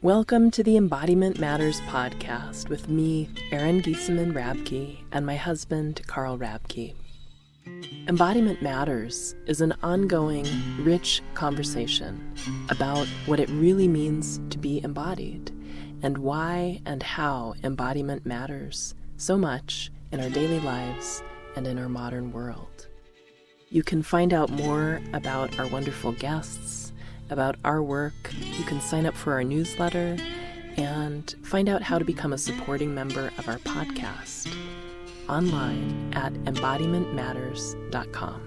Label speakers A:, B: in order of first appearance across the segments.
A: Welcome to the Embodiment Matters podcast with me, Erin Giesemann Rabke, and my husband, Carl Rabke. Embodiment Matters is an ongoing, rich conversation about what it really means to be embodied and why and how embodiment matters so much in our daily lives and in our modern world. You can find out more about our wonderful guests, about our work. You can sign up for our newsletter and find out how to become a supporting member of our podcast online at embodimentmatters.com.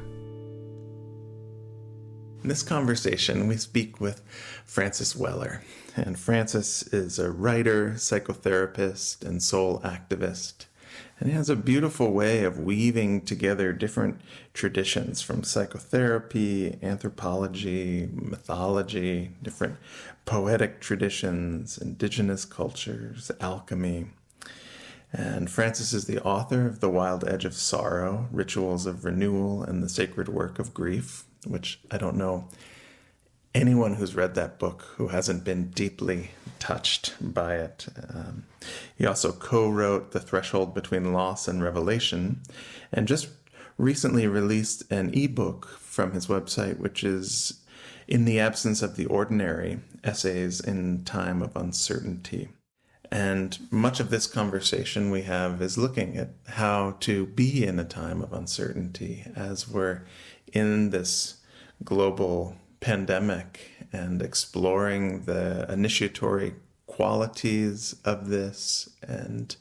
B: In this conversation, we speak with Francis Weller. And Francis is a writer, psychotherapist, and soul activist. And he has a beautiful way of weaving together different traditions from psychotherapy, anthropology, mythology, different poetic traditions, indigenous cultures, alchemy. And Francis is the author of The Wild Edge of Sorrow, Rituals of Renewal, and the Sacred Work of Grief, which I don't know anyone who's read that book who hasn't been deeply touched by it. He also co-wrote The Threshold Between Loss and Revelation, and just recently released an ebook from his website, which is In the Absence of the Ordinary, Essays in Time of Uncertainty. And much of this conversation we have is looking at how to be in a time of uncertainty as we're in this global pandemic and exploring the initiatory qualities of this. And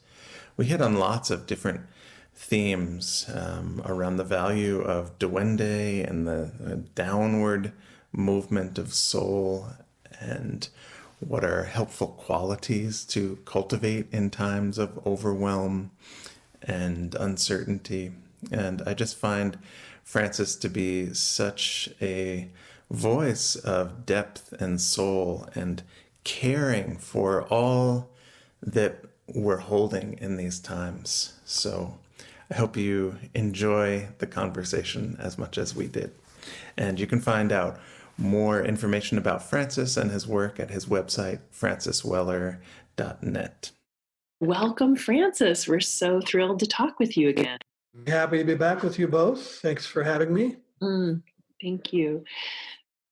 B: we hit on lots of different themes around the value of duende and the downward movement of soul, and what are helpful qualities to cultivate in times of overwhelm and uncertainty. And I just find Francis to be such a voice of depth and soul and caring for all that we're holding in these times. So I hope you enjoy the conversation as much as we did. And you can find out more information about Francis and his work at his website, francisweller.net.
A: Welcome, Francis. We're so thrilled to talk with you again.
C: Happy to be back with you both. Thanks for having me.
A: Thank you.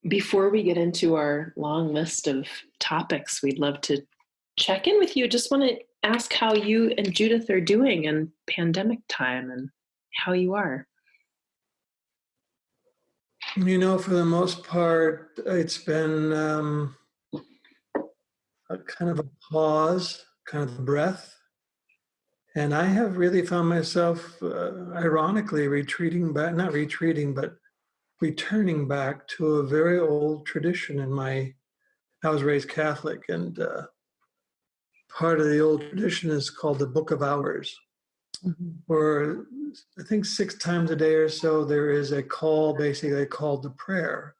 A: Before we get into our long list of topics, we'd love to check in with you. Just want to ask how you and Judith are doing in pandemic time and how you are.
C: You know, for the most part, it's been a kind of a pause, kind of a breath. And I have really found myself, ironically, returning back to a very old tradition I was raised Catholic, and part of the old tradition is called the Book of Hours, where I think 6 times a day or so there is a call, basically called to prayer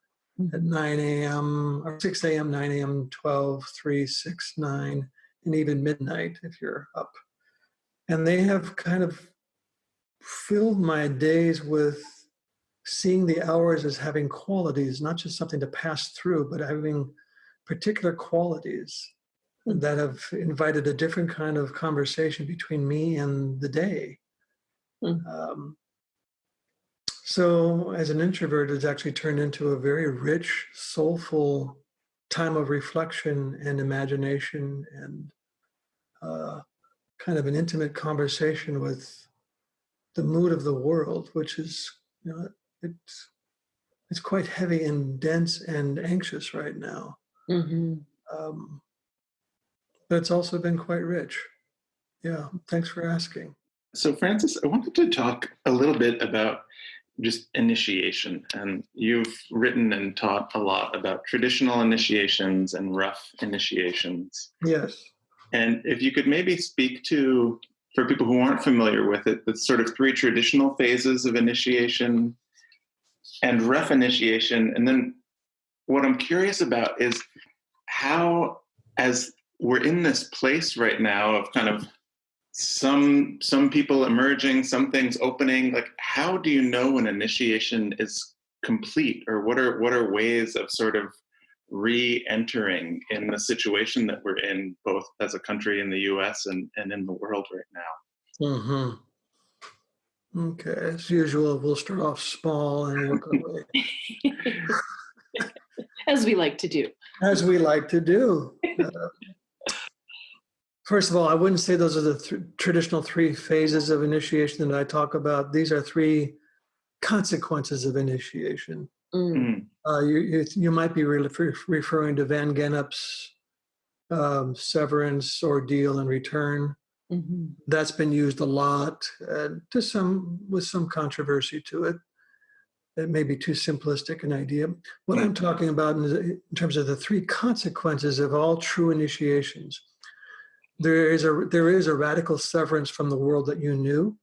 C: at 9 a.m. or 6 a.m., 9 a.m., 12, 3, 6, 9, and even midnight if you're up. And they have kind of filled my days with seeing the hours as having qualities, not just something to pass through, but having particular qualities that have invited a different kind of conversation between me and the day. So as an introvert, it's actually turned into a very rich, soulful time of reflection and imagination, and kind of an intimate conversation with the mood of the world, which is, you know, it's quite heavy and dense and anxious right now. But it's also been quite rich. Yeah, thanks for asking.
B: So Francis, I wanted to talk a little bit about just initiation. And you've written and taught a lot about traditional initiations and rough initiations.
C: Yes.
B: And if you could maybe speak to, for people who aren't familiar with it, the sort of 3 traditional phases of initiation and rough initiation. And then what I'm curious about is how, as we're in this place right now of kind of some people emerging, some things opening, like how do you know when initiation is complete, or what are ways of sort of re-entering in the situation that we're in, both as a country in the US and in the world right now.
C: Mm-hmm. Okay, as usual, we'll start off small and work our way.
A: As we like to do.
C: As we like to do. First of all, I wouldn't say those are the traditional three phases of initiation that I talk about. These are three consequences of initiation.
A: Mm.
C: You might be referring to Van Gennep's severance, ordeal, and return.
A: Mm-hmm.
C: That's been used a lot, with some controversy to it. It may be too simplistic an idea. What I'm talking about in terms of the three consequences of all true initiations, there is a radical severance from the world that you knew.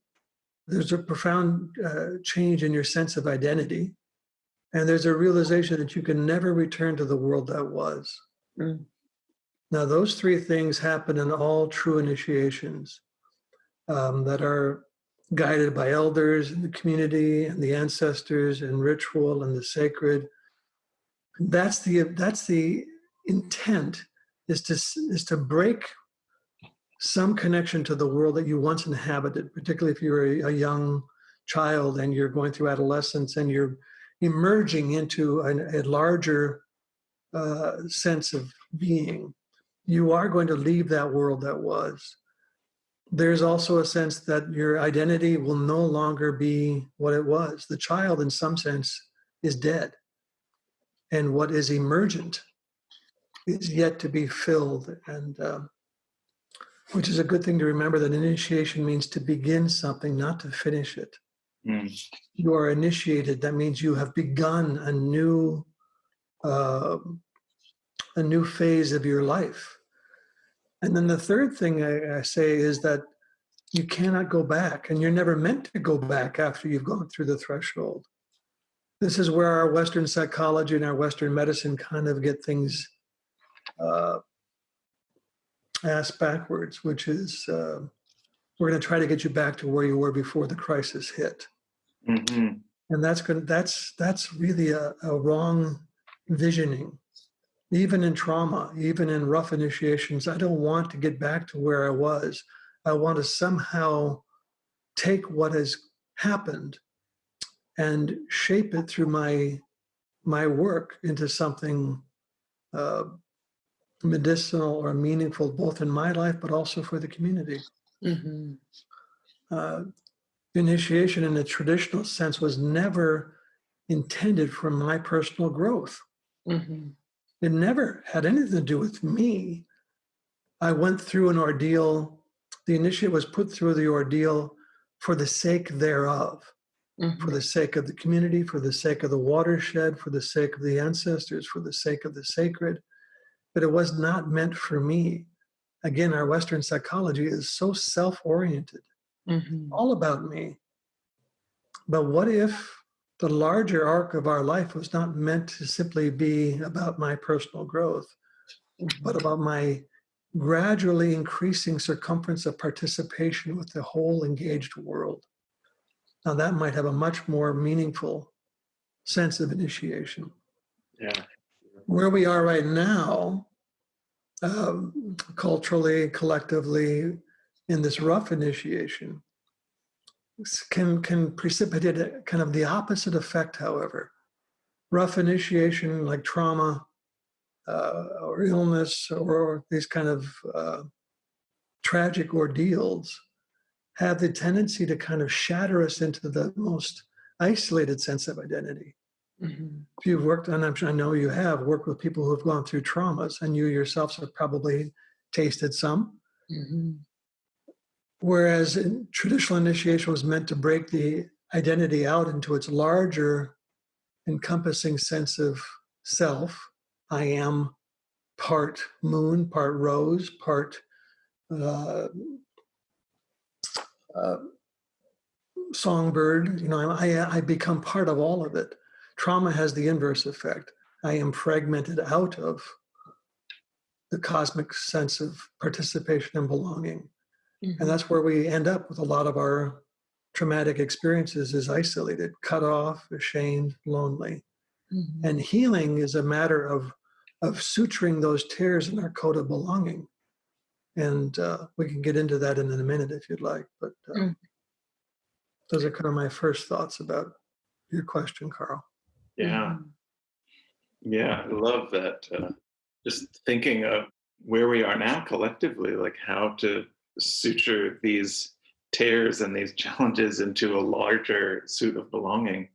C: There's a profound change in your sense of identity, and there's a realization that you can never return to the world that was.
A: Mm.
C: Now, those three things happen in all true initiations that are guided by elders in the community and the ancestors and ritual and the sacred. That's the intent, is to break some connection to the world that you once inhabited, particularly if you're a young child and you're going through adolescence and you're emerging into a larger sense of being. You are going to leave that world that was. There's also a sense that your identity will no longer be what it was. The child, in some sense, is dead. And what is emergent is yet to be filled. And which is a good thing to remember, that initiation means to begin something, not to finish it.
B: Mm.
C: You are initiated. That means you have begun a new phase of your life. And then the third thing I say is that you cannot go back, and you're never meant to go back after you've gone through the threshold. This is where our Western psychology and our Western medicine kind of get things asked backwards, which is we're going to try to get you back to where you were before the crisis hit.
B: Mm-hmm.
C: And that's really a wrong visioning. Even in trauma, even in rough initiations, I don't want to get back to where I was. I want to somehow take what has happened and shape it through my work into something medicinal or meaningful, both in my life, but also for the community.
A: Mm-hmm.
C: Initiation in a traditional sense was never intended for my personal growth.
A: Mm-hmm.
C: It never had anything to do with me. I went through an ordeal. The initiate was put through the ordeal for the sake thereof,
A: Mm-hmm.
C: for the sake of the community, for the sake of the watershed, for the sake of the ancestors, for the sake of the sacred. But it was not meant for me. Again, our Western psychology is so self-oriented,
A: Mm-hmm.
C: all about me. But what if the larger arc of our life was not meant to simply be about my personal growth, but about my gradually increasing circumference of participation with the whole engaged world? Now, that might have a much more meaningful sense of initiation.
B: Yeah.
C: Where we are right now, culturally, collectively, in this rough initiation, can precipitate a kind of the opposite effect, however. Rough initiation, like trauma or illness or these kind of tragic ordeals, have the tendency to kind of shatter us into the most isolated sense of identity.
A: Mm-hmm.
C: If you've worked, and I know you have worked with people who have gone through traumas, and you yourselves have probably tasted some.
A: Mm-hmm.
C: Whereas traditional initiation was meant to break the identity out into its larger, encompassing sense of self. I am part moon, part rose, part songbird. You know, I become part of all of it. Trauma has the inverse effect. I am fragmented out of the cosmic sense of participation and belonging.
A: Mm-hmm.
C: And that's where we end up with a lot of our traumatic experiences, is isolated, cut off, ashamed, lonely.
A: Mm-hmm.
C: And healing is a matter of suturing those tears in our coat of belonging. And we can get into that in a minute if you'd like. But those are kind of my first thoughts about your question, Carl.
B: Yeah. Yeah, I love that. Just thinking of where we are now collectively, like how to suture these tears and these challenges into a larger suit of belonging.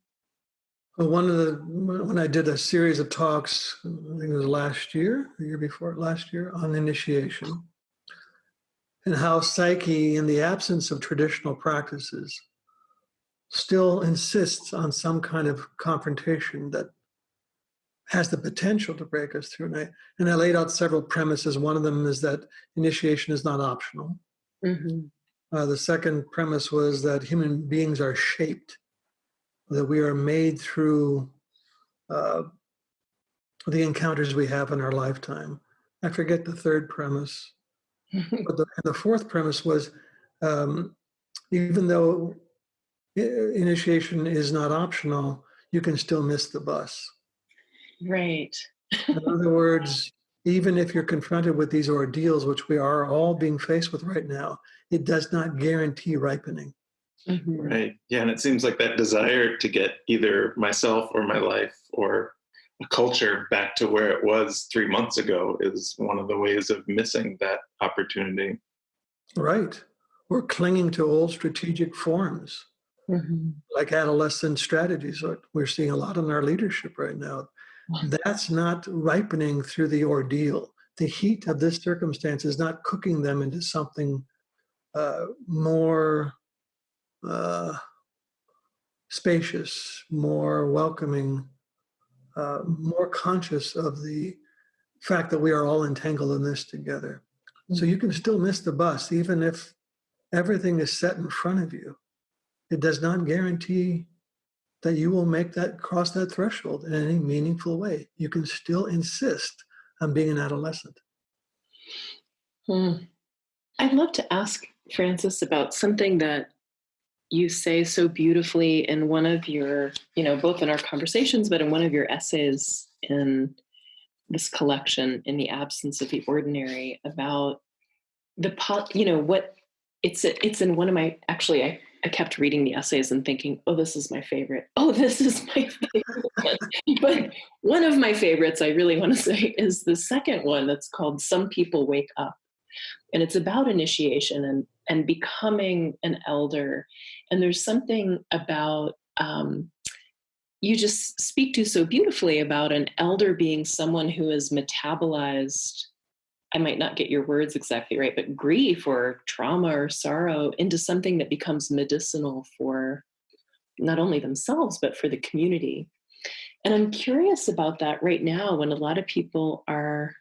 C: Well, when I did a series of talks, I think it was last year, the year before last year, on initiation, and how psyche, in the absence of traditional practices, still insists on some kind of confrontation that has the potential to break us through. And I laid out several premises. One of them is that initiation is not optional. The second premise was that human beings are shaped, that we are made through the encounters we have in our lifetime. I forget the third premise. But the fourth premise was, even though initiation is not optional, you can still miss the bus.
A: Right.
C: In other words, even if you're confronted with these ordeals, which we are all being faced with right now, it does not guarantee ripening.
B: Right. Yeah. And it seems like that desire to get either myself or my life or a culture back to where it was 3 months ago is one of the ways of missing that opportunity.
C: Right. We're clinging to old strategic forms, like adolescent strategies. We're seeing a lot in our leadership right now. That's not ripening through the ordeal. The heat of this circumstance is not cooking them into something more spacious, more welcoming, more conscious of the fact that we are all entangled in this together. So you can still miss the bus, even if everything is set in front of you. It does not guarantee that you will cross that threshold in any meaningful way. You can still insist on being an adolescent.
A: I'd love to ask Francis about something that you say so beautifully in one of your, both in our conversations, but in one of your essays in this collection, In the Absence of the Ordinary, about what it's in one of my, actually, I kept reading the essays and thinking, oh, this is my favorite. Oh, this is my favorite. But one of my favorites, I really want to say, is the second one that's called Some People Wake Up. And it's about initiation and becoming an elder. And there's something about, you just speak to so beautifully about an elder being someone who has metabolized, I might not get your words exactly right, but grief or trauma or sorrow into something that becomes medicinal for not only themselves, but for the community. And I'm curious about that right now when a lot of people are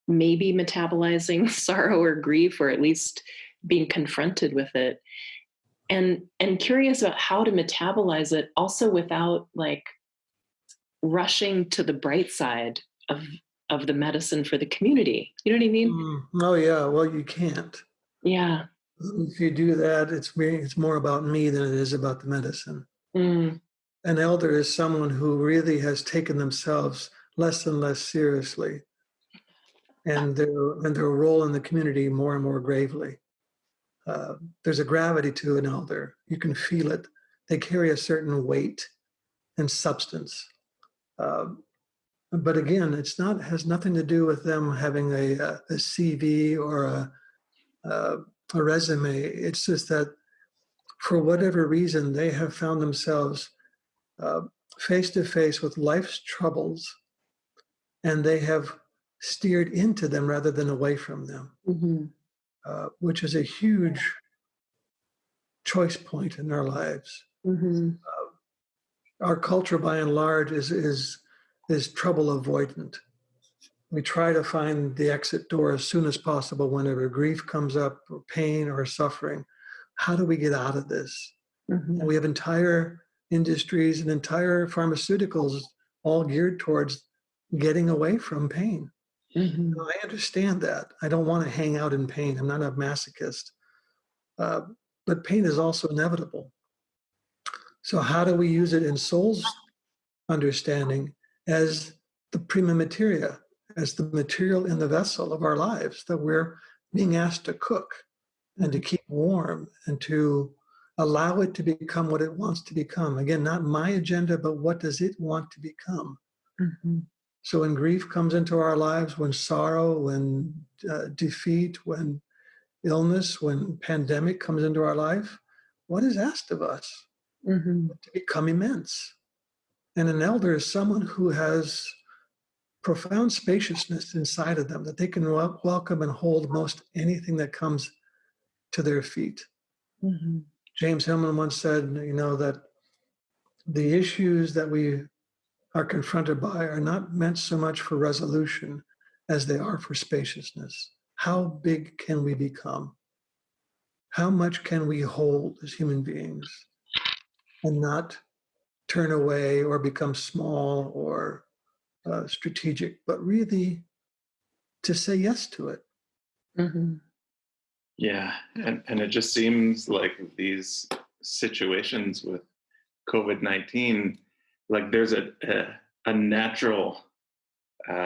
A: maybe metabolizing sorrow or grief, or at least being confronted with it. And curious about how to metabolize it also without like rushing to the bright side of the medicine for the community. You know what I mean?
C: Oh yeah, well you can't.
A: Yeah.
C: If you do that, it's more about me than it is about the medicine. An elder is someone who really has taken themselves less and less seriously, and their role in the community more and more gravely. There's a gravity to an elder. You can feel it. They carry a certain weight and substance. But again, has nothing to do with them having a CV or a resume. It's just that for whatever reason, they have found themselves face to face with life's troubles, and they have steered into them rather than away from them, which is a huge choice point in our lives. Our culture, by and large, is trouble avoidant. We try to find the exit door as soon as possible whenever grief comes up, or pain or suffering. How do we get out of this? We have entire industries and entire pharmaceuticals all geared towards getting away from pain. I understand that. I don't want to hang out in pain. I'm not a masochist. But pain is also inevitable. So how do we use it in soul's understanding as the prima materia, as the material in the vessel of our lives that we're being asked to cook and to keep warm and to allow it to become what it wants to become. Again, not my agenda, but what does it want to become?
A: Mm-hmm.
C: So when grief comes into our lives, when sorrow, when defeat, when illness, when pandemic comes into our life, what is asked of us?
A: Mm-hmm.
C: To become immense. And an elder is someone who has profound spaciousness inside of them, that they can welcome and hold most anything that comes to their feet.
A: Mm-hmm.
C: James Hillman once said, that the issues that we are confronted by are not meant so much for resolution as they are for spaciousness. How big can we become? How much can we hold as human beings and not turn away or become small or strategic, but really to say yes to it?
A: Mm-hmm.
B: Yeah, and it just seems like these situations with COVID-19, like there's a natural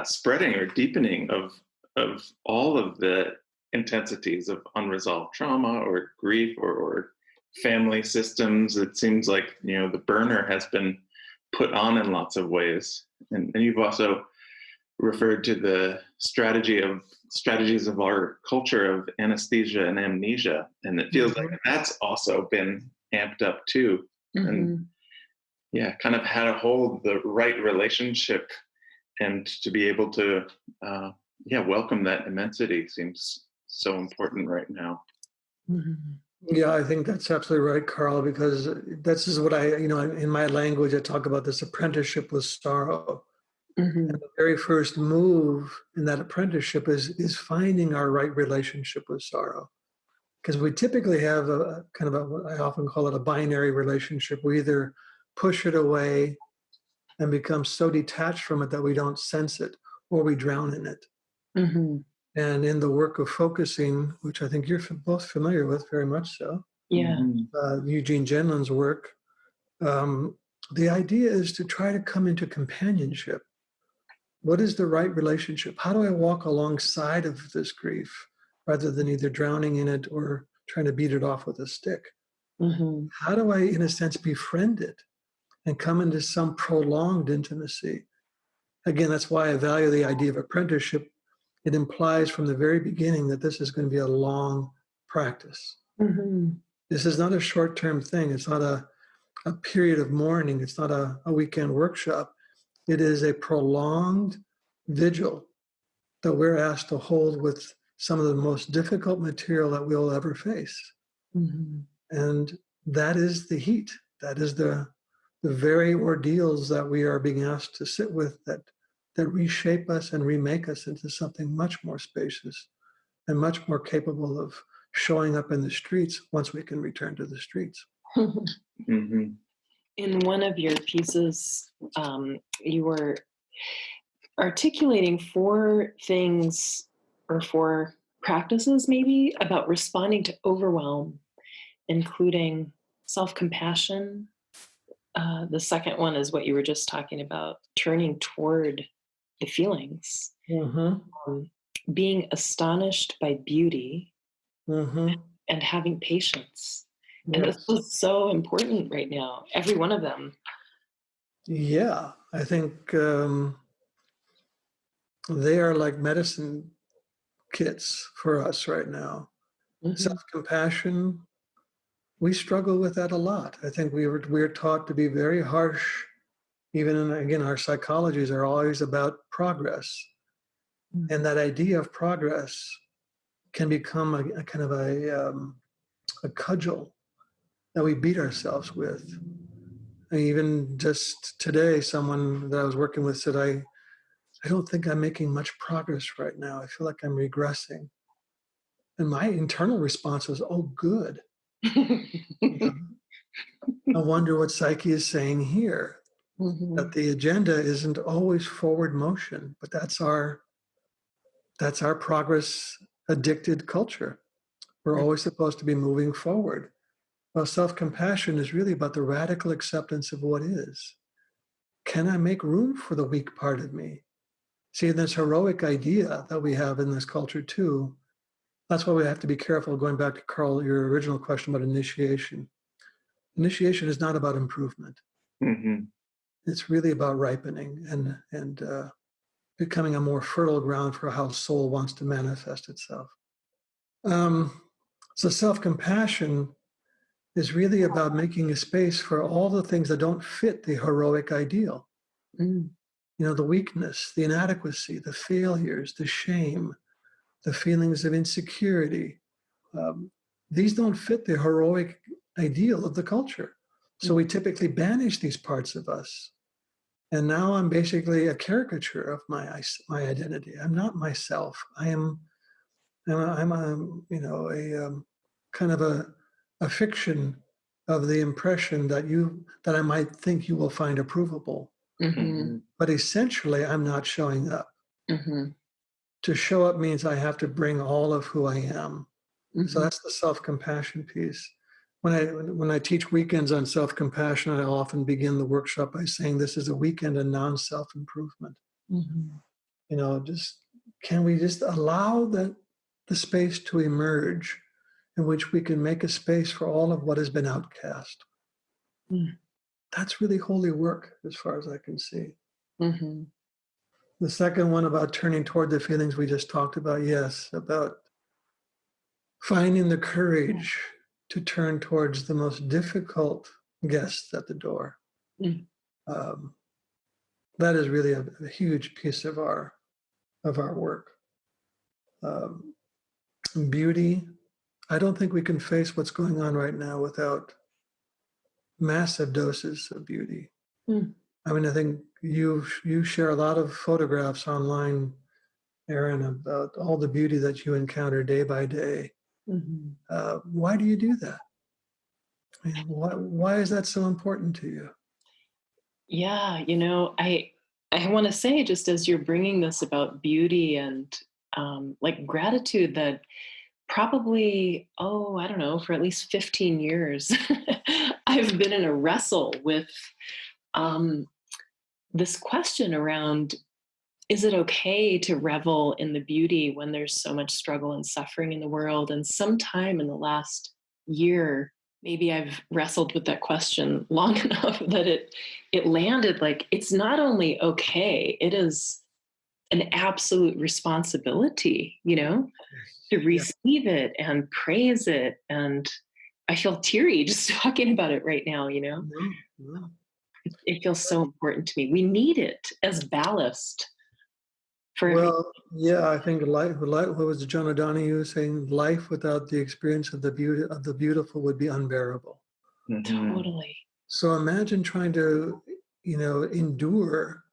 B: spreading or deepening of all of the intensities of unresolved trauma or grief or family systems. It seems like the burner has been put on in lots of ways, and you've also referred to the strategies of our culture of anesthesia and amnesia, and it feels like that's also been amped up too.
A: Mm-hmm.
B: And yeah, kind of how to hold the right relationship and to be able to welcome that immensity seems so important right now.
A: Mm-hmm.
C: Yeah, I think that's absolutely right, Carl, because this is what in my language, I talk about this apprenticeship with sorrow.
A: Mm-hmm.
C: And the very first move in that apprenticeship is finding our right relationship with sorrow. Because we typically have a kind of what I often call it a binary relationship. We either push it away and become so detached from it that we don't sense it, or we drown in it.
A: Mm-hmm.
C: And in the work of focusing, which I think you're both familiar with, very much so,
A: Yeah.
C: Eugene Genlin's work, the idea is to try to come into companionship. What is the right relationship? How do I walk alongside of this grief rather than either drowning in it or trying to beat it off with a stick?
A: Mm-hmm.
C: How do I, in a sense, befriend it and come into some prolonged intimacy? Again, that's why I value the idea of apprenticeship. It implies from the very beginning that this is going to be a long practice.
A: Mm-hmm.
C: This is not a short-term thing. It's not a period of mourning. It's not a weekend workshop. It is a prolonged vigil that we're asked to hold with some of the most difficult material that we'll ever face.
A: Mm-hmm.
C: And that is the heat. That is the very ordeals that we are being asked to sit with that reshape us and remake us into something much more spacious and much more capable of showing up in the streets once we can return to the streets.
B: Mm-hmm.
A: In one of your pieces, you were articulating 4 things or 4 practices maybe about responding to overwhelm, including self-compassion. The second one is what you were just talking about, turning toward the feelings, being astonished by beauty, and having patience.
C: Yes.
A: And this is so important right now, every one of them.
C: Yeah, I think they are like medicine kits for us right now.
A: Mm-hmm.
C: Self-compassion, we struggle with that a lot. I think we're taught to be very harsh. Even again, our psychologies are always about progress. Mm-hmm. And that idea of progress can become a kind of a cudgel that we beat ourselves with. And even just today, someone that I was working with said, I don't think I'm making much progress right now. I feel like I'm regressing. And my internal response was, oh, good. I wonder what Psyche is saying here. Mm-hmm. That the agenda isn't always forward motion, but that's our progress addicted culture. We're always supposed to be moving forward. Well, self-compassion is really about the radical acceptance of what is. Can I make room for the weak part of me? See, this heroic idea that we have in this culture too, that's why we have to be careful, going back to Carl, your original question about initiation. Initiation is not about improvement.
B: Mm-hmm.
C: It's really about ripening and becoming a more fertile ground for how soul wants to manifest itself. So self-compassion is really about making a space for all the things that don't fit the heroic ideal.
A: Mm.
C: You know, the weakness, the inadequacy, the failures, the shame, the feelings of insecurity. These don't fit the heroic ideal of the culture. So we typically banish these parts of us. And now I'm basically a caricature of my identity. I'm not myself. I'm a kind of a fiction of the impression that I might think you will find approvable.
A: Mm-hmm.
C: But essentially, I'm not showing up.
A: Mm-hmm.
C: To show up means I have to bring all of who I am.
A: Mm-hmm.
C: So that's the self-compassion piece. When I teach weekends on self-compassion, I often begin the workshop by saying this is a weekend of non-self-improvement.
A: Mm-hmm.
C: You know, can we just allow the space to emerge in which we can make a space for all of what has been outcast?
A: Mm.
C: That's really holy work as far as I can see.
A: Mm-hmm.
C: The second one about turning toward the feelings we just talked about, yes, about finding the courage to turn towards the most difficult guests at the door.
A: Mm.
C: That is really a huge piece of our work. Beauty. I don't think we can face what's going on right now without massive doses of beauty.
A: Mm.
C: I mean, I think you share a lot of photographs online, Erin, about all the beauty that you encounter day by day.
A: Mm-hmm.
C: Why do you do that? I mean, why is that so important to you?
A: Yeah, I want to say, just as you're bringing this about beauty and like gratitude, that probably, I don't know, for at least 15 years, I've been in a wrestle with this question around, is it okay to revel in the beauty when there's so much struggle and suffering in the world? And sometime in the last year, maybe I've wrestled with that question long enough that it landed like, it's not only okay, it is an absolute responsibility, to
C: Yeah.
A: receive it and praise it. And I feel teary just talking about it right now.
C: No.
A: It feels so important to me. We need it as ballast for everything.
C: Well, yeah, I think what was John O'Donohue saying? Life without the experience of the beauty of the beautiful would be unbearable.
B: Mm-hmm.
A: Totally.
C: So imagine trying to, endure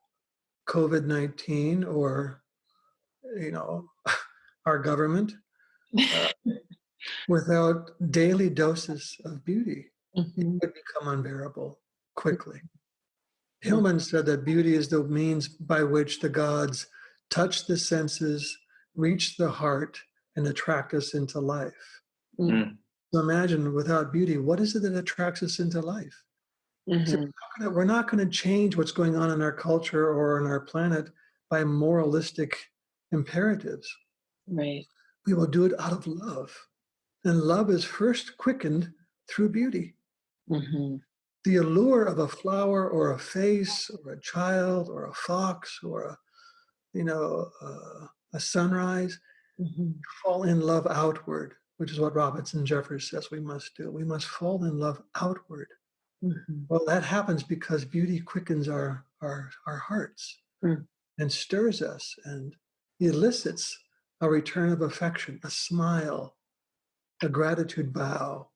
C: COVID-19 or, our government without daily doses of beauty. It
A: Mhm.
C: would become unbearable quickly. Hillman said that beauty is the means by which the gods touch the senses, reach the heart, and attract us into life.
A: Mhm.
C: So imagine without beauty, what is it that attracts us into life? So
A: Mhm.
C: we're not going to change what's going on in our culture or on our planet by moralistic imperatives.
A: Right.
C: We will do it out of love. And love is first quickened through beauty.
A: Mhm.
C: The allure of a flower or a face or a child or a fox or a sunrise,
A: Mhm.
C: fall in love outward, which is what Robinson Jeffers says we must do. We must fall in love outward.
A: Mhm.
C: Well, that happens because beauty quickens our hearts
A: Mm.
C: and stirs us and elicits a return of affection, a smile, a gratitude bow.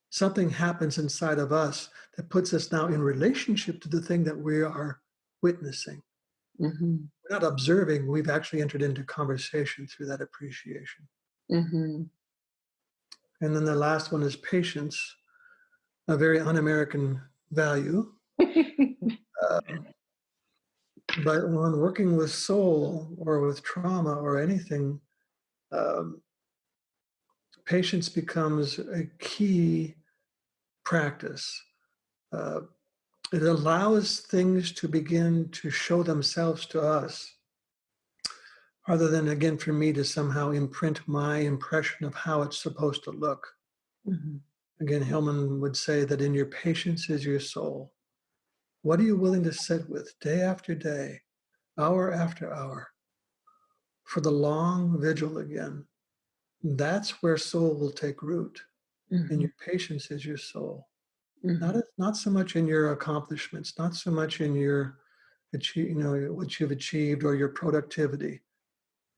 C: Something happens inside of us that puts us now in relationship to the thing that we are witnessing.
A: Mhm.
C: We're not observing, we've actually entered into conversation through that appreciation.
A: Mhm.
C: And then the last one is patience, a very un American value. But when working with soul or with trauma or anything, um, patience becomes a key practice. Uh, it allows things to begin to show themselves to us rather than, again, for me to somehow imprint my impression of how it's supposed to look.
A: Mm-hmm.
C: Again, Hillman would say that in your patience is your soul. What are you willing to sit with day after day, hour after hour, for the long vigil again? That's where soul will take root.
A: Mm-hmm.
C: And your patience is your soul.
A: Mm-hmm.
C: Not so much in your accomplishments, not so much in your what you've achieved or your productivity.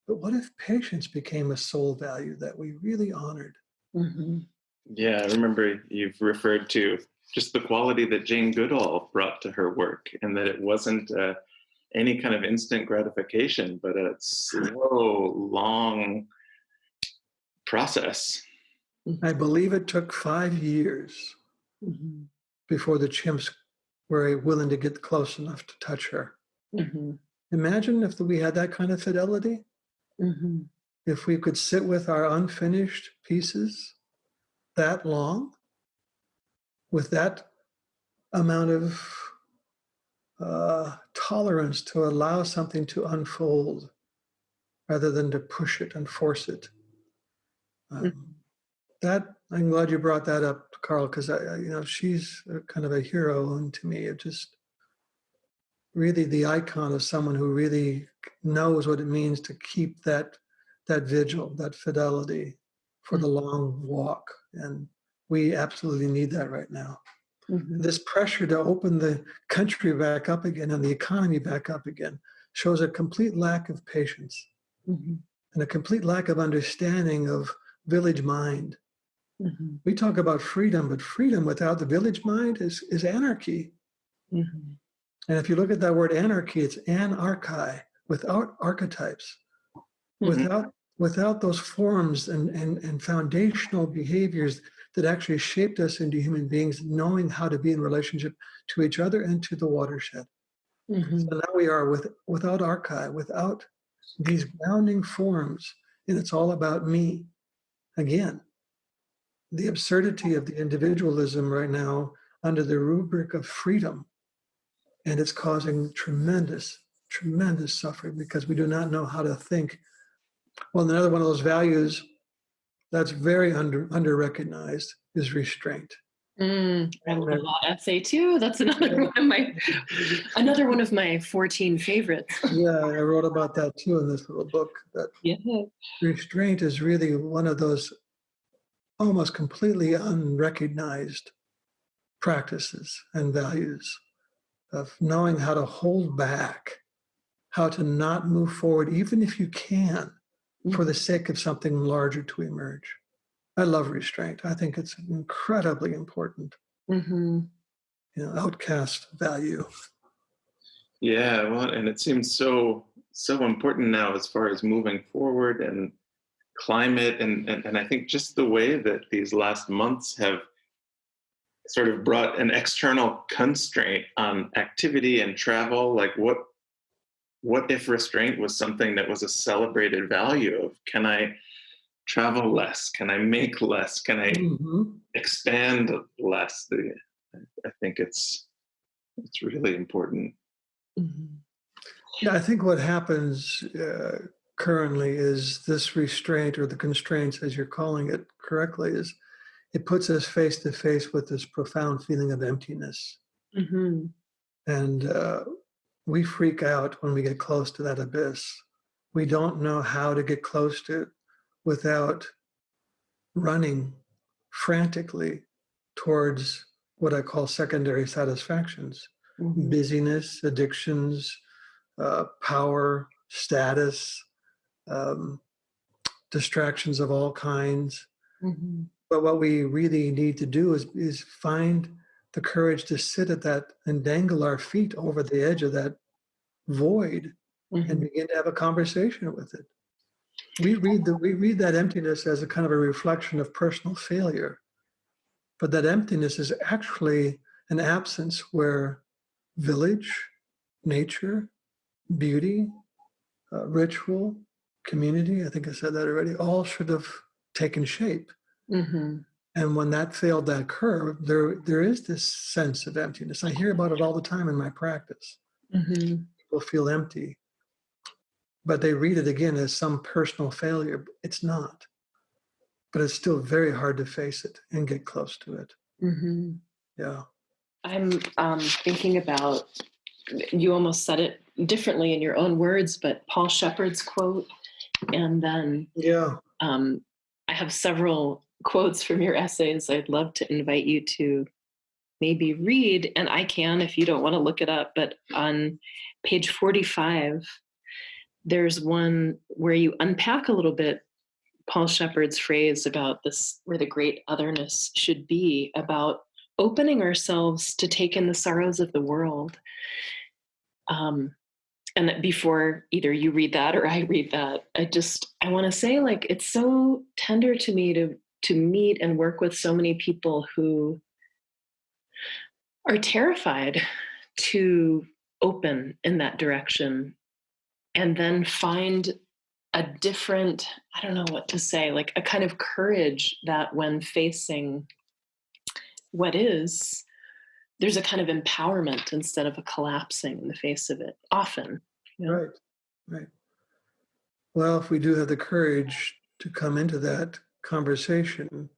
C: But what if patience became a soul value that we really honored?
A: Mm-hmm.
B: Yeah, I remember you've referred to just the quality that Jane Goodall brought to her work, and that it wasn't any kind of instant gratification, but a slow, long process.
C: I believe it took 5 years
A: Mm-hmm.
C: before the chimps were willing to get close enough to touch her.
A: Mm-hmm.
C: Imagine if we had that kind of fidelity,
A: Mm-hmm.
C: if we could sit with our unfinished pieces that long, with that amount of tolerance to allow something to unfold rather than to push it and force it. That I'm glad you brought that up, Carl, because she's kind of a hero, and to me, it just really the icon of someone who really knows what it means to keep that vigil, that fidelity for the long walk, and we absolutely need that right now.
A: Mm-hmm.
C: This pressure to open the country back up again and the economy back up again shows a complete lack of patience
A: Mm-hmm.
C: and a complete lack of understanding of village mind.
A: Mm-hmm.
C: We talk about freedom, but freedom without the village mind is anarchy.
A: Mm-hmm.
C: And if you look at that word anarchy, it's anarchi, without archetypes,
A: Mm-hmm.
C: without those forms and foundational behaviors that actually shaped us into human beings, knowing how to be in relationship to each other and to the watershed.
A: Mm-hmm.
C: So now we are without archi, without these grounding forms, and it's all about me. Again, the absurdity of the individualism right now under the rubric of freedom, and it's causing tremendous suffering because we do not know how to think. Well, another one of those values that's very under recognized is restraint.
A: I love that essay too. That's another one of my 14 favorites.
C: Yeah, I wrote about that too in this little book. That restraint is really one of those almost completely unrecognized practices and values of knowing how to hold back, how to not move forward, even if you can, for the sake of something larger to emerge. I love restraint. I think it's incredibly important.
A: Mm-hmm.
C: Outcast value.
B: Yeah, well, and it seems so important now as far as moving forward and climate, and I think just the way that these last months have sort of brought an external constraint on activity and travel. Like what if restraint was something that was a celebrated value of, can I travel less? Can I make less? Can I expand less? I think it's really important.
A: Mm-hmm.
C: Yeah, I think what happens currently is this restraint, or the constraints, as you're calling it correctly, is it puts us face to face with this profound feeling of emptiness.
A: Mm-hmm.
C: And we freak out when we get close to that abyss. We don't know how to get close to it without running frantically towards what I call secondary satisfactions, busyness, addictions, power, status, distractions of all kinds.
A: Mm-hmm.
C: But what we really need to do is find the courage to sit at that and dangle our feet over the edge of that void and begin to have a conversation with it. We read that emptiness as a kind of a reflection of personal failure, but that emptiness is actually an absence where village, nature, beauty, ritual, community, I think I said that already, all should have taken shape.
A: Mm-hmm.
C: And when that failed that curve, there is this sense of emptiness. I hear about it all the time in my practice.
A: Mm-hmm.
C: People feel empty. but they read it again as some personal failure. It's not, but it's still very hard to face it and get close to it.
A: Mm-hmm.
C: Yeah.
A: I'm thinking about, you almost said it differently in your own words, but Paul Shephard's quote, and then
C: Yeah.
A: I have several quotes from your essays I'd love to invite you to maybe read, and I can if you don't want to look it up, but on page 45, there's one where you unpack a little bit Paul Shephard's phrase about this, where the great otherness should be, about opening ourselves to take in the sorrows of the world. And that before either you read that or I read that, I want to say, like, it's so tender to me to meet and work with so many people who are terrified to open in that direction and then find a different, I don't know what to say, like a kind of courage that when facing what is, there's a kind of empowerment instead of a collapsing in the face of it, often. You know?
C: Right. Right. Well, if we do have the courage to come into that conversation,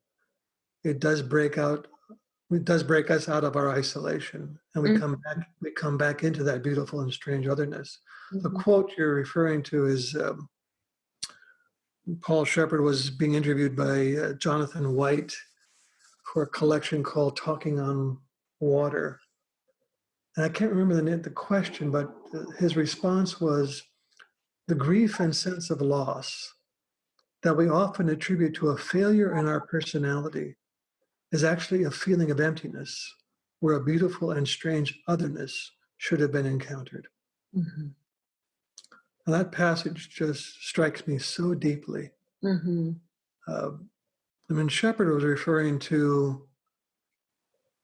C: it does break out. It does break us out of our isolation, and we come back. We come back into that beautiful and strange otherness. The quote you're referring to is Paul Shephard was being interviewed by Jonathan White for a collection called "Talking on Water," and I can't remember the question, but his response was, "The grief and sense of loss that we often attribute to a failure in our personality is actually a feeling of emptiness, where a beautiful and strange otherness should have been encountered."
A: Mm-hmm.
C: And that passage just strikes me so deeply.
A: Mm-hmm.
C: Shepherd was referring to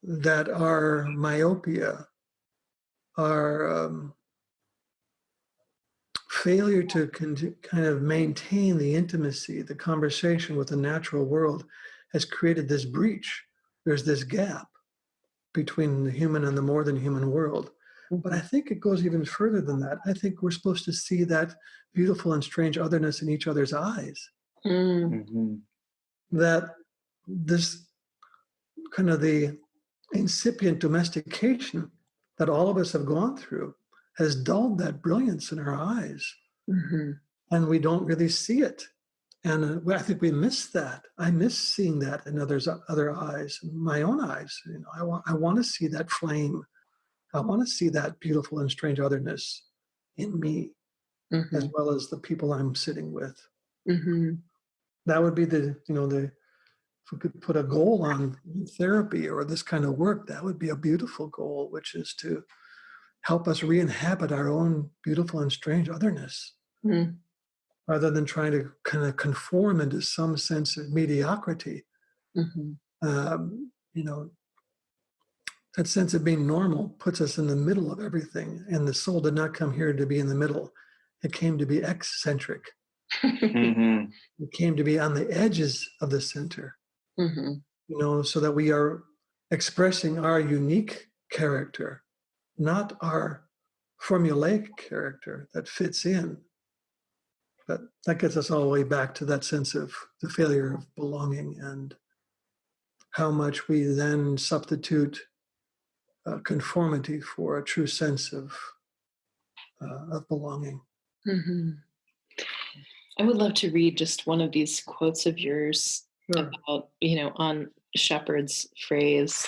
C: that our myopia, our failure to kind of maintain the intimacy, the conversation with the natural world, has created this breach. There's this gap between the human and the more than human world. But I think it goes even further than that. I think we're supposed to see that beautiful and strange otherness in each other's eyes.
B: Mm-hmm.
C: That this kind of the incipient domestication that all of us have gone through has dulled that brilliance in our eyes.
A: Mm-hmm.
C: And we don't really see it. And I think we miss that. I miss seeing that in other eyes, my own eyes. You know, I want to see that flame. I want to see that beautiful and strange otherness in me, as well as the people I'm sitting with.
A: Mm-hmm.
C: That would be if we could put a goal on therapy or this kind of work, that would be a beautiful goal, which is to help us re-inhabit our own beautiful and strange otherness, rather than trying to kind of conform into some sense of mediocrity. That sense of being normal puts us in the middle of everything, and the soul did not come here to be in the middle. It came to be eccentric.
B: Mm-hmm.
C: It came to be on the edges of the center, so that we are expressing our unique character, not our formulaic character that fits in. But that gets us all the way back to that sense of the failure of belonging and how much we then substitute conformity for a true sense of belonging.
A: I would love to read just one of these quotes of yours about, on Shephard's phrase.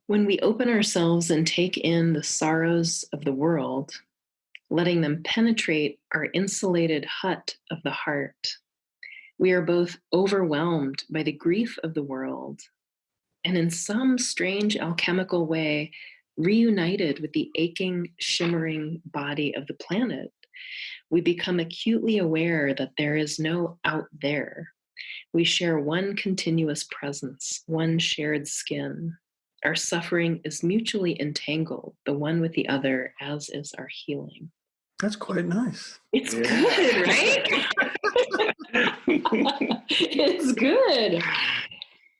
A: When we open ourselves and take in the sorrows of the world, letting them penetrate our insulated hut of the heart, we are both overwhelmed by the grief of the world and in some strange alchemical way reunited with the aching, shimmering body of the planet. We become acutely aware that there is no out there. We share one continuous presence, one shared skin. Our suffering is mutually entangled, the one with the other, as is our healing.
C: That's quite nice.
A: It's good, right? It's good.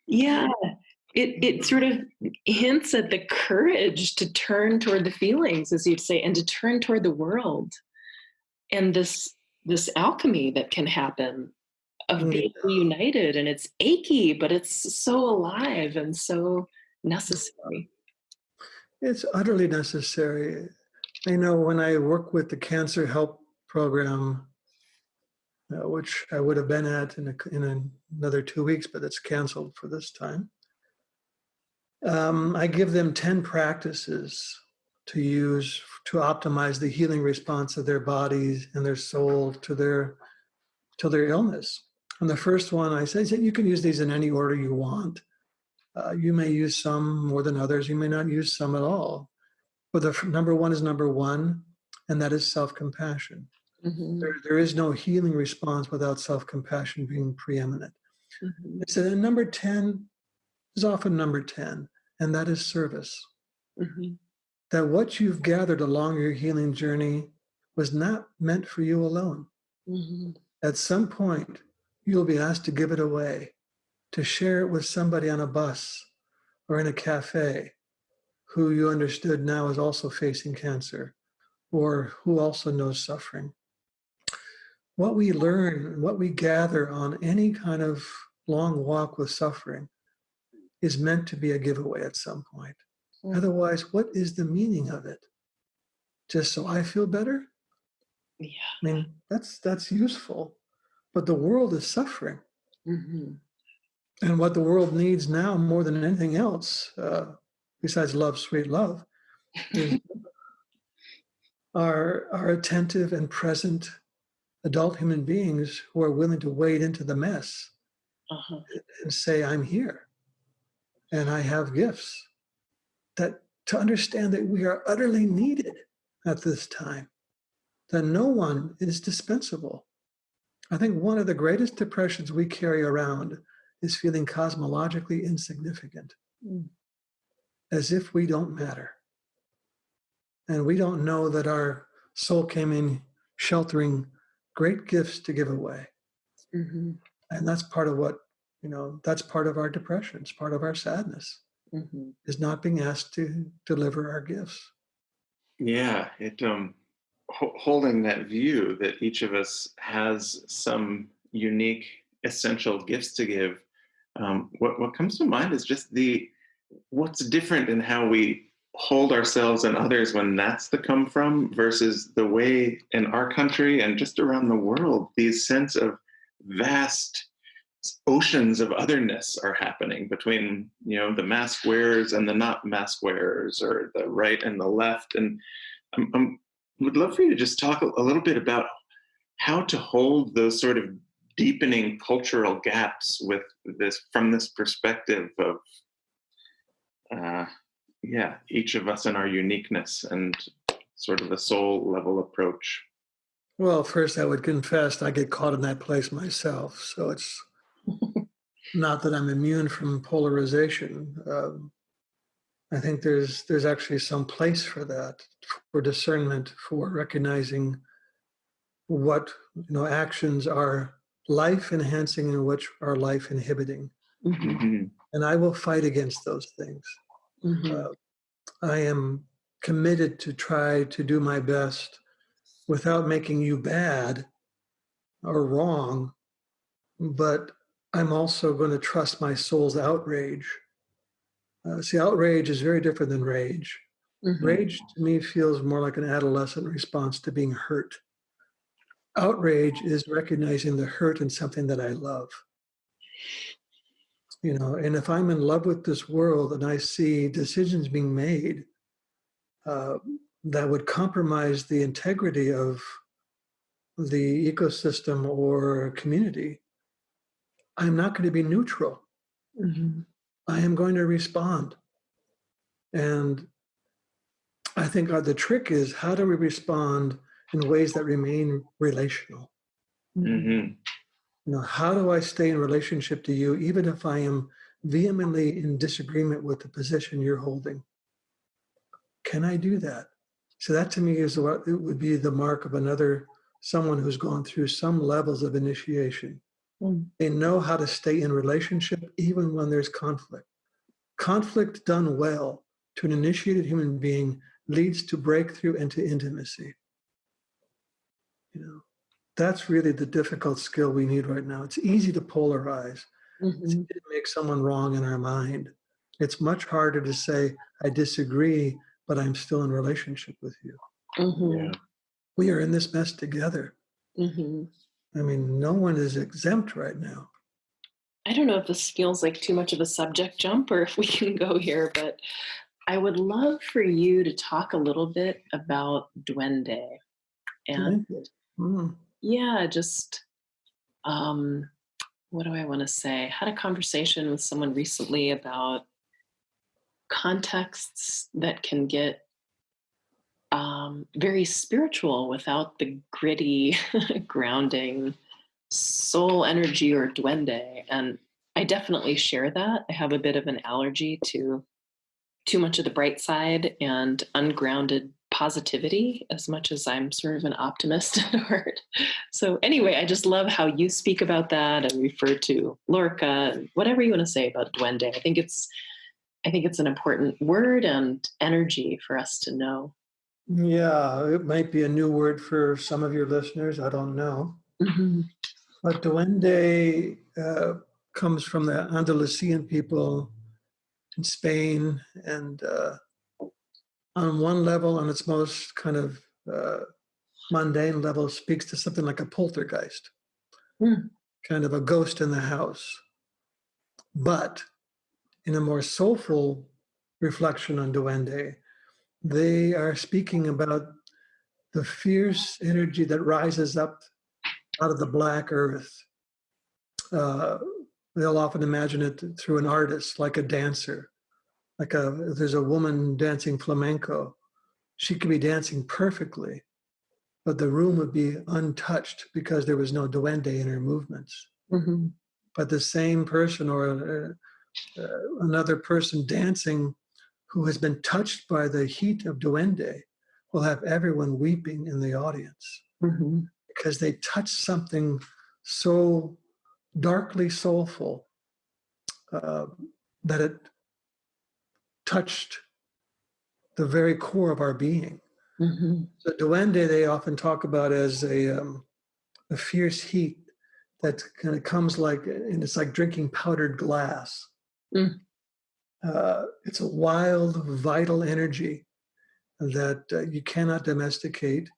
A: Yeah. It sort of hints at the courage to turn toward the feelings, as you'd say, and to turn toward the world. and this alchemy that can happen of
C: Mm.
A: being reunited, and it's achy, but it's so alive and so necessary.
C: It's utterly necessary. I know when I work with the Cancer Help Program, which I would have been at in another 2 weeks, but it's canceled for this time. I give them 10 practices to use to optimize the healing response of their bodies and their soul to their illness. And the first one I say is that you can use these in any order you want. You may use some more than others. You may not use some at all. But the number one is number one, and that is self-compassion.
A: Mm-hmm.
C: There is no healing response without self-compassion being preeminent.
A: Mm-hmm.
C: I said, and number 10 is often number 10, and that is service.
A: Mm-hmm.
C: That what you've gathered along your healing journey was not meant for you alone.
A: Mm-hmm.
C: At some point, you'll be asked to give it away, to share it with somebody on a bus or in a cafe who you understood now is also facing cancer or who also knows suffering. What we learn, what we gather on any kind of long walk with suffering is meant to be a giveaway at some point.
A: Mm-hmm.
C: Otherwise, what is the meaning of it? Just so I feel better?
A: Yeah.
C: I mean, that's useful, but the world is suffering.
A: Mm-hmm.
C: And what the world needs now more than anything else, besides love, sweet love, is are attentive and present adult human beings who are willing to wade into the mess
A: Uh-huh.
C: and say, I'm here and I have gifts. That to understand that we are utterly needed at this time, that no one is dispensable. I think one of the greatest depressions we carry around is feeling cosmologically insignificant, as if we don't matter. And we don't know that our soul came in sheltering great gifts to give away.
A: Mm-hmm.
C: And that's part of what, that's part of our depression. It's part of our sadness,
A: Mm-hmm.
C: is not being asked to deliver our gifts.
B: Yeah, it holding that view that each of us has some unique essential gifts to give. What comes to mind is just what's different in how we hold ourselves and others when that's the come from versus the way in our country and just around the world, these sense of vast oceans of otherness are happening between, the mask wearers and the not mask wearers, or the right and the left. And I would love for you to just talk a little bit about how to hold those sort of deepening cultural gaps with this, from this perspective of each of us and our uniqueness and sort of a soul level approach.
C: Well, first I would confess I get caught in that place myself. So it's not that I'm immune from polarization. I think there's actually some place for that, for discernment, for recognizing what actions are life enhancing and which are life inhibiting.
A: Mm-hmm.
C: And I will fight against those things.
A: Mm-hmm.
C: I am committed to try to do my best without making you bad or wrong, but I'm also going to trust my soul's outrage. See, outrage is very different than rage.
A: Mm-hmm.
C: Rage to me feels more like an adolescent response to being hurt. Outrage is recognizing the hurt in something that I love. And if I'm in love with this world and I see decisions being made that would compromise the integrity of the ecosystem or community, I'm not going to be neutral.
A: Mm-hmm.
C: I am going to respond. And I think the trick is, how do we respond in ways that remain relational?
A: Mm-hmm.
C: How do I stay in relationship to you, even if I am vehemently in disagreement with the position you're holding? Can I do that? So that to me is what it would be the mark of someone who's gone through some levels of initiation.
A: Mm-hmm.
C: They know how to stay in relationship even when there's conflict. Conflict done well to an initiated human being leads to breakthrough and to intimacy. You know, that's really the difficult skill we need right now. It's easy to polarize. It's easy to make someone wrong in our mind. It's much harder to say, I disagree, but I'm still in relationship with you.
B: Yeah.
C: We are in this mess together.
A: Mm-hmm.
C: I mean, no one is exempt right now.
A: I don't know if this feels like too much of a subject jump or if we can go here, but I would love for you to talk a little bit about duende. And yeah, just what do I want to say? I had a conversation with someone recently about contexts that can get very spiritual without the gritty, grounding soul energy or duende. And I definitely share that. I have a bit of an allergy to too much of the bright side and ungrounded positivity, as much as I'm sort of an optimist at heart. So anyway, I just love how you speak about that and refer to Lorca and whatever you want to say about duende. I think it's an important word and energy for us to know.
C: Yeah, it might be a new word for some of your listeners. I don't know.
A: Mm-hmm.
C: But duende comes from the Andalusian people in Spain, and on one level, on its most kind of mundane level, speaks to something like a poltergeist, kind of a ghost in the house. But in a more soulful reflection on duende, they are speaking about the fierce energy that rises up out of the black earth. They'll often imagine it through an artist, like a dancer. If there's a woman dancing flamenco, she could be dancing perfectly, but the room would be untouched because there was no duende in her movements.
A: Mm-hmm.
C: But the same person or another person dancing who has been touched by the heat of duende will have everyone weeping in the audience because they touched something so darkly soulful that it touched the very core of our being. So duende, they often talk about as a fierce heat that kind of comes like, and it's like drinking powdered glass. It's a wild, vital energy that you cannot domesticate.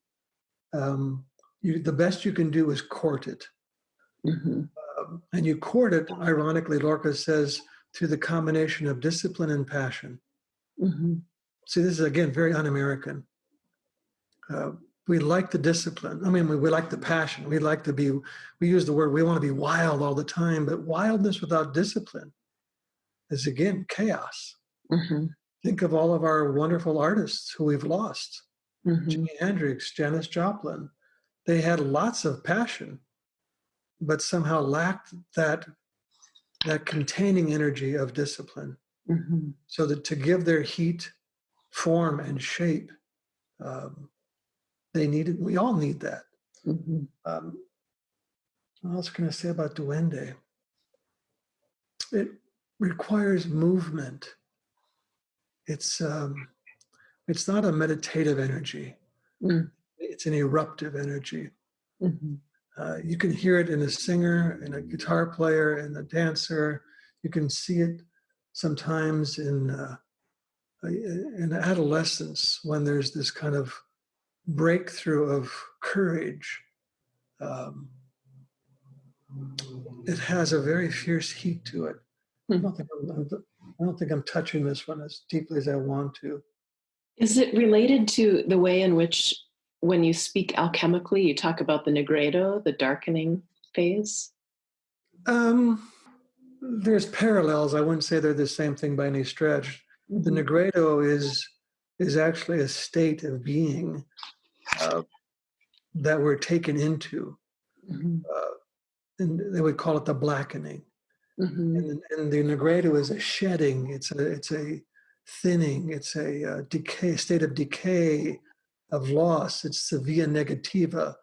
C: The best you can do is court it. And you court it, ironically, Lorca says, through the combination of discipline and passion. See, this is, again, very un-American. We like the discipline. I mean, we like the passion. We use the word, we want to be wild all the time, but wildness without discipline is, again, chaos. Think of all of our wonderful artists who we've lost. Jimi Hendrix, Janis Joplin. They had lots of passion, but somehow lacked that containing energy of discipline. So that to give their heat form and shape, they needed. We all need that. What else can I say about duende? It requires movement. It's not a meditative energy. It's an eruptive energy. You can hear it in a singer, in a guitar player, in a dancer. You can see it sometimes in adolescence when there's this kind of breakthrough of courage. It has a very fierce heat to it. I don't think I'm touching this one as deeply as I want to.
A: Is it related to the way in which, when you speak alchemically, you talk about the negredo, the darkening phase?
C: There's parallels. I wouldn't say they're the same thing by any stretch. The negredo is actually a state of being that we're taken into. And they would call it the blackening. And the negredo is a shedding. It's a thinning. It's a decay, state of decay, of loss. It's the via negativa.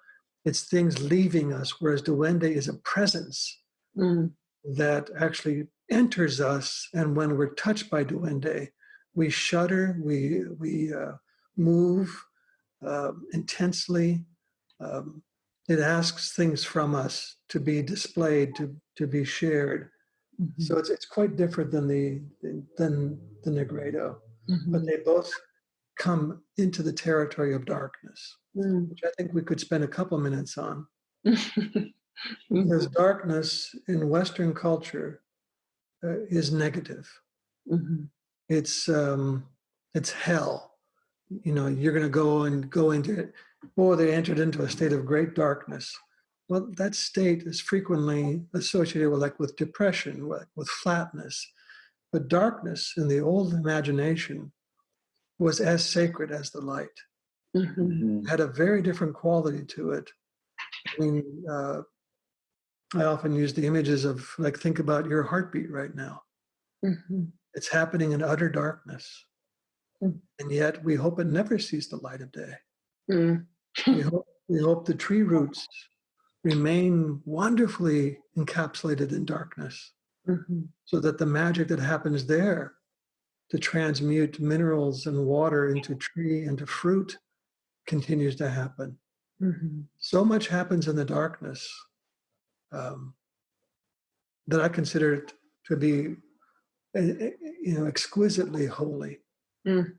C: It's things leaving us, whereas duende is a presence that actually enters us. And when we're touched by duende, we shudder, we move intensely. it asks things from us to be displayed, to be shared.
A: Mm-hmm.
C: So it's quite different than the Negredo,
A: Mm-hmm.
C: but they both come into the territory of darkness,
A: Mm.
C: which I think we could spend a couple minutes on.
A: Mm-hmm.
C: Because darkness in Western culture is negative.
A: Mm-hmm.
C: It's hell. You know, you're going to go into it. Or they entered into a state of great darkness. Well, that state is frequently associated with depression, with flatness. But darkness in the old imagination was as sacred as the light.
A: Mm-hmm.
C: It had a very different quality to it. I mean, I often use the images of, like, think about your heartbeat right now.
A: Mm-hmm.
C: It's happening in utter darkness.
A: Mm.
C: And yet we hope it never sees the light of day.
A: Mm.
C: We hope the tree roots remain wonderfully encapsulated in darkness,
A: Mm-hmm.
C: so that the magic that happens there to transmute minerals and water into tree, into fruit, continues to happen.
A: Mm-hmm.
C: So much happens in the darkness that I consider it to be, exquisitely holy.
A: Mm.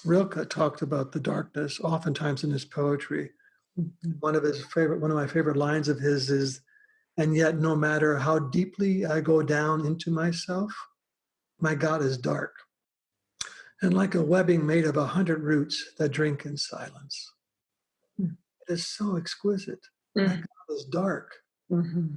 C: Rilke talked about the darkness oftentimes in his poetry.
A: Mm-hmm.
C: One of my favorite lines of his is, "And yet, no matter how deeply I go down into myself, my God is dark, and like a webbing made of 100 roots that drink in silence."
A: Mm.
C: It is so exquisite.
A: Mm.
C: My God is dark,
A: Mm-hmm.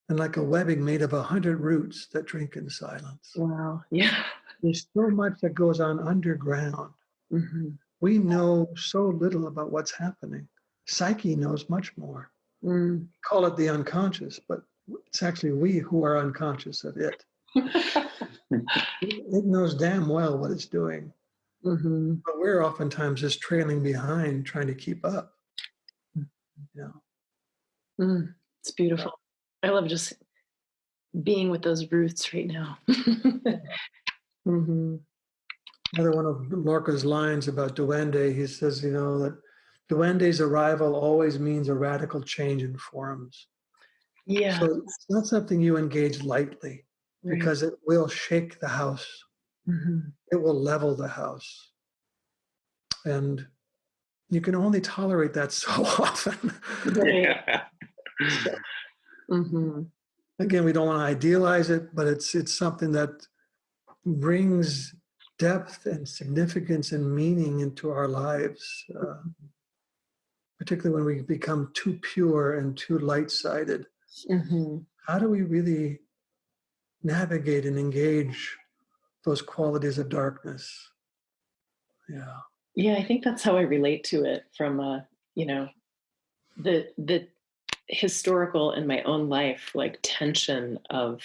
C: and like a webbing made of 100 roots that drink in silence.
A: Wow. Yeah.
C: There's so much that goes on underground.
A: Mm-hmm.
C: We know so little about what's happening. Psyche knows much more.
A: Mm.
C: Call it the unconscious, but it's actually we who are unconscious of it. It knows damn well what it's doing,
A: Mm-hmm.
C: but we're oftentimes just trailing behind, trying to keep up. You know?
A: Mm. It's beautiful. I love just being with those roots right now. Mm-hmm.
C: Another one of Lorca's lines about Duende, he says, that Duende's arrival always means a radical change in forms.
A: Yeah.
C: So it's not something you engage lightly,
A: Right.
C: because it will shake the house.
A: Mm-hmm.
C: It will level the house. And you can only tolerate that so often.
A: Right. Mm-hmm.
C: Again, we don't want to idealize it, but it's something that brings depth and significance and meaning into our lives, particularly when we become too pure and too light-sided.
A: Mm-hmm.
C: How do we really navigate and engage those qualities of darkness? Yeah.
A: Yeah, I think that's how I relate to it from the historical in my own life, like tension of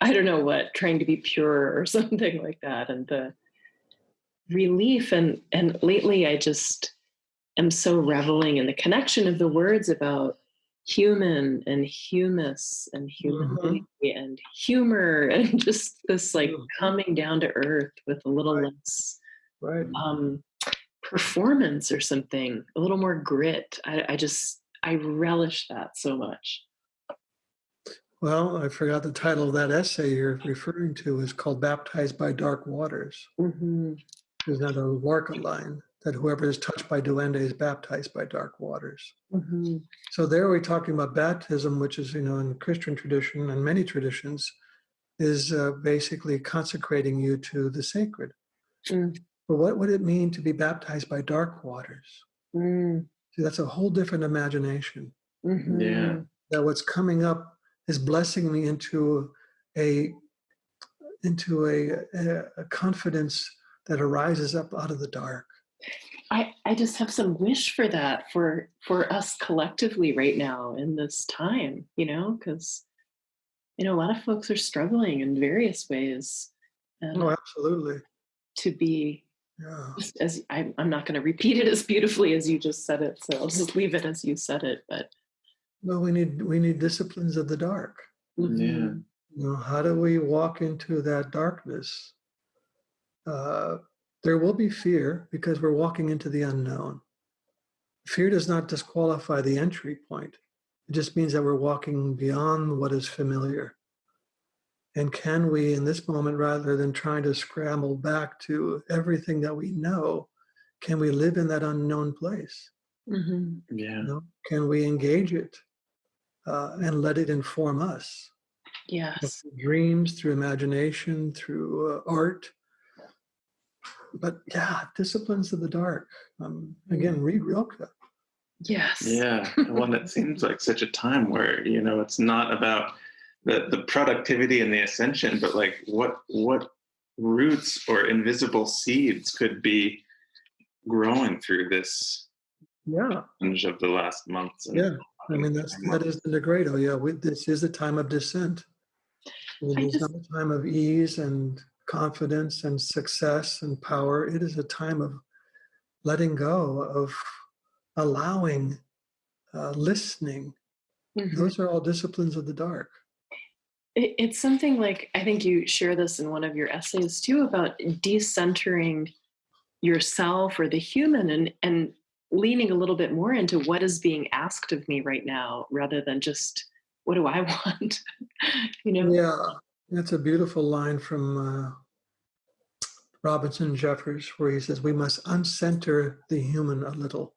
A: I don't know what, trying to be pure or something like that, and the relief, and lately I just am so reveling in the connection of the words about human and humus and humanity and humor, and just this like coming down to earth with a little less performance or something, a little more grit. I relish that so much.
C: Well, I forgot the title of that essay you're referring to is called "Baptized by Dark Waters."
A: Mm-hmm.
C: There's not a Lorca line that whoever is touched by Duende is baptized by dark waters.
A: Mm-hmm.
C: So there we're talking about baptism, which is, in the Christian tradition and many traditions, is basically consecrating you to the sacred.
A: Mm.
C: But what would it mean to be baptized by dark waters?
A: Mm.
C: See, that's a whole different imagination.
A: Mm-hmm.
B: Yeah.
C: That what's coming up is blessing me into a confidence that arises up out of the dark.
A: I just have some wish for that for us collectively right now in this time, because a lot of folks are struggling in various ways. And
C: Oh, absolutely.
A: to be,
C: Yeah.
A: just as I'm not going to repeat it as beautifully as you just said it, so I'll just leave it as you said it. But
C: Well, we need disciplines of the dark.
A: mm-hmm.
B: Yeah.
C: How do we walk into that darkness? There will be fear because we're walking into the unknown. fear does not disqualify the entry point. It just means that we're walking beyond what is familiar. And can we, in this moment, rather than trying to scramble back to everything that we know, can we live in that unknown place?
A: Mm-hmm.
B: Yeah.
C: You know, can we engage it and let it inform us?
A: Yes.
C: Through dreams, through imagination, through art. But yeah, disciplines of the dark. Again, read Rilke.
A: Yes.
B: Yeah. Well, it seems like such a time where, it's not about the productivity and the ascension, but like what roots or invisible seeds could be growing through this
C: Yeah.
B: challenge of the last months.
C: Yeah. I mean, that is the Negredo. Yeah. This is a time of descent. It is not a time of ease and confidence and success and power. It is a time of letting go, of allowing, listening.
A: Mm-hmm.
C: Those are all disciplines of the dark.
A: It's something like, I think you share this in one of your essays too, about decentering yourself or the human and leaning a little bit more into what is being asked of me right now, rather than just, what do I want?
C: Yeah, that's a beautiful line from Robinson Jeffers, where he says, we must uncenter the human a little.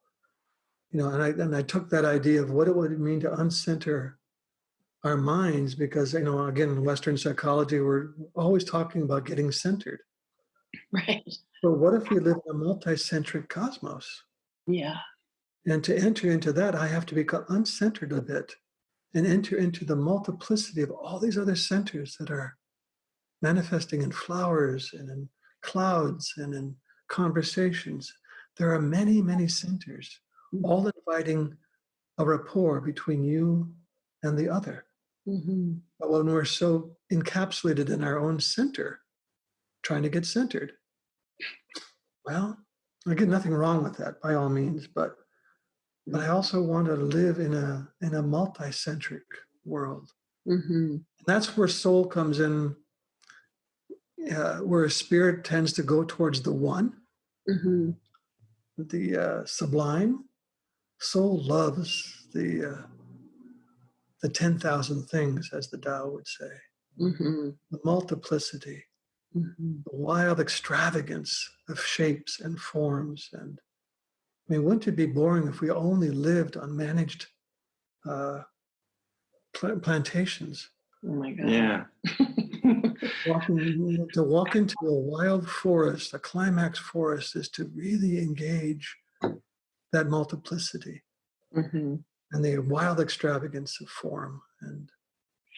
C: And I took that idea of what it would mean to uncenter our minds, because, again, in Western psychology, we're always talking about getting centered.
A: Right.
C: But what if we live in a multi-centric cosmos?
A: Yeah.
C: And to enter into that, I have to become uncentered a bit and enter into the multiplicity of all these other centers that are manifesting in flowers and in clouds and in conversations. There are many, many centers, all inviting a rapport between you and the other.
A: Mm-hmm.
C: But when we're so encapsulated in our own center, trying to get centered, well, again, nothing wrong with that by all means, but I also want to live in a multi-centric world.
A: Mm-hmm.
C: And that's where soul comes in, where a spirit tends to go towards the one,
A: Mm-hmm.
C: the sublime. Soul loves the 10,000 things, as the Tao would say.
A: Mm-hmm.
C: The multiplicity,
A: Mm-hmm.
C: the wild extravagance of shapes and forms. And I mean, wouldn't it be boring if we only lived on managed plantations?
A: Oh my God.
B: Yeah.
C: To walk into a wild forest, a climax forest, is to really engage that multiplicity
A: Mm-hmm.
C: and the wild extravagance of form, and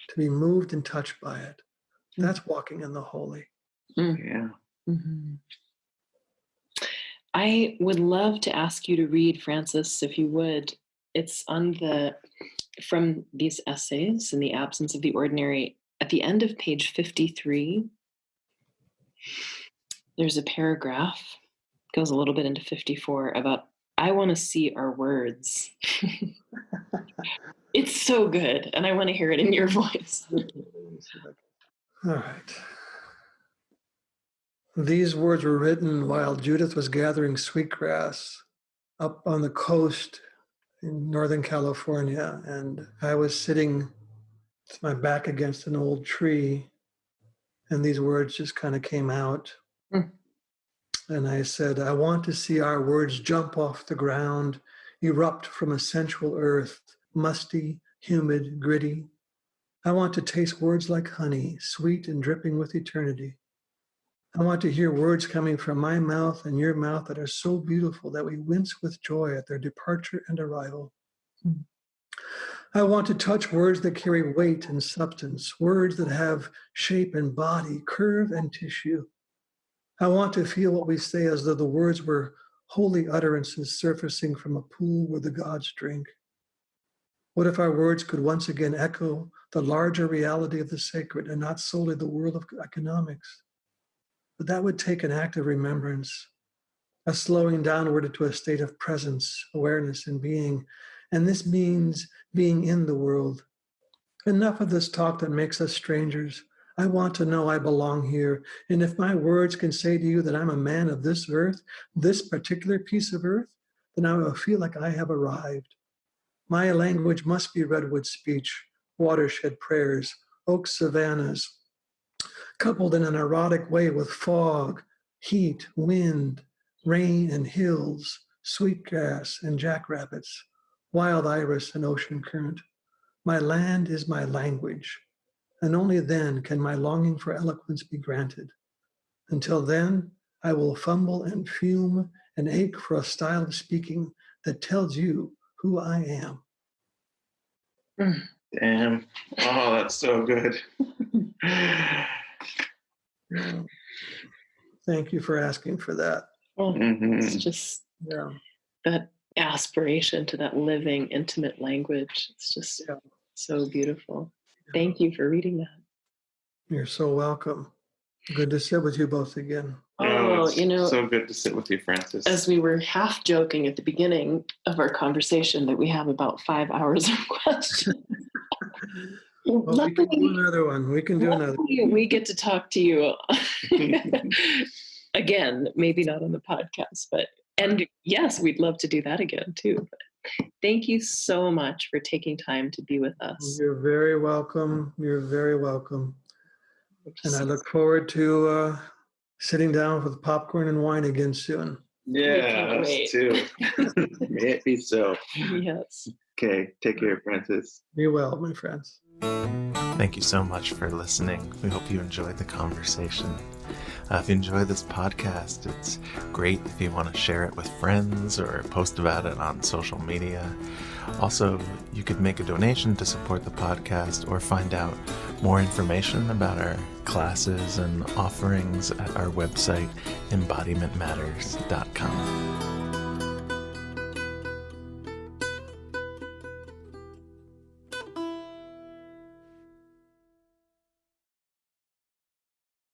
C: to be moved and touched by it. That's walking in the holy.
B: Yeah.
A: Mm-hmm. I would love to ask you to read, Francis, if you would. It's from these essays, In the Absence of the Ordinary, at the end of page 53, there's a paragraph, goes a little bit into 54, about, I want to see our words. It's so good, and I want to hear it in your voice.
C: All right. These words were written while Judith was gathering sweetgrass up on the coast in Northern California, and I was sitting with my back against an old tree, and these words just kind of came out. And I said, I want to see our words jump off the ground, erupt from a sensual earth, musty, humid, gritty. I want to taste words like honey, sweet and dripping with eternity. I want to hear words coming from my mouth and your mouth that are so beautiful that we wince with joy at their departure and arrival. I want to touch words that carry weight and substance, words that have shape and body, curve and tissue. I want to feel what we say as though the words were holy utterances surfacing from a pool where the gods drink. What if our words could once again echo the larger reality of the sacred and not solely the world of economics? But that would take an act of remembrance, a slowing downward into a state of presence, awareness, and being. And this means being in the world. Enough of this talk that makes us strangers. I want to know I belong here. And if my words can say to you that I'm a man of this earth, this particular piece of earth, then I will feel like I have arrived. My language must be redwood speech, watershed prayers, oak savannas, coupled in an erotic way with fog, heat, wind, rain and hills, sweetgrass and jackrabbits, wild iris and ocean current. My land is my language, and only then can my longing for eloquence be granted. Until then, I will fumble and fume and ache for a style of speaking that tells you who I am.
B: Damn. Oh, that's so good.
C: Yeah. Thank you for asking for that.
A: Well,
B: Mhm.
A: it's just
C: Yeah.
A: that aspiration to that living, intimate language. It's just
C: Yeah.
A: so beautiful. Thank you for reading that.
C: You're so welcome. Good to sit with you both again.
A: Oh,
B: it's so good to sit with you, Francis.
A: As we were half joking at the beginning of our conversation that we have about 5 hours of questions.
C: Well, we can do another one. We can do another.
A: We get to talk to you again, maybe not on the podcast, and yes, we'd love to do that again too. But thank you so much for taking time to be with us.
C: You're very welcome. You're very welcome. And I look forward to sitting down with popcorn and wine again soon.
B: Yeah, us too. May it be so.
A: Yes.
B: Okay, take care, Francis.
C: Be well, my friends.
B: Thank you so much for listening. We hope you enjoyed the conversation. If you enjoy this podcast, it's great if you want to share it with friends or post about it on social media. Also, you could make a donation to support the podcast or find out more information about our classes and offerings at our website, embodimentmatters.com.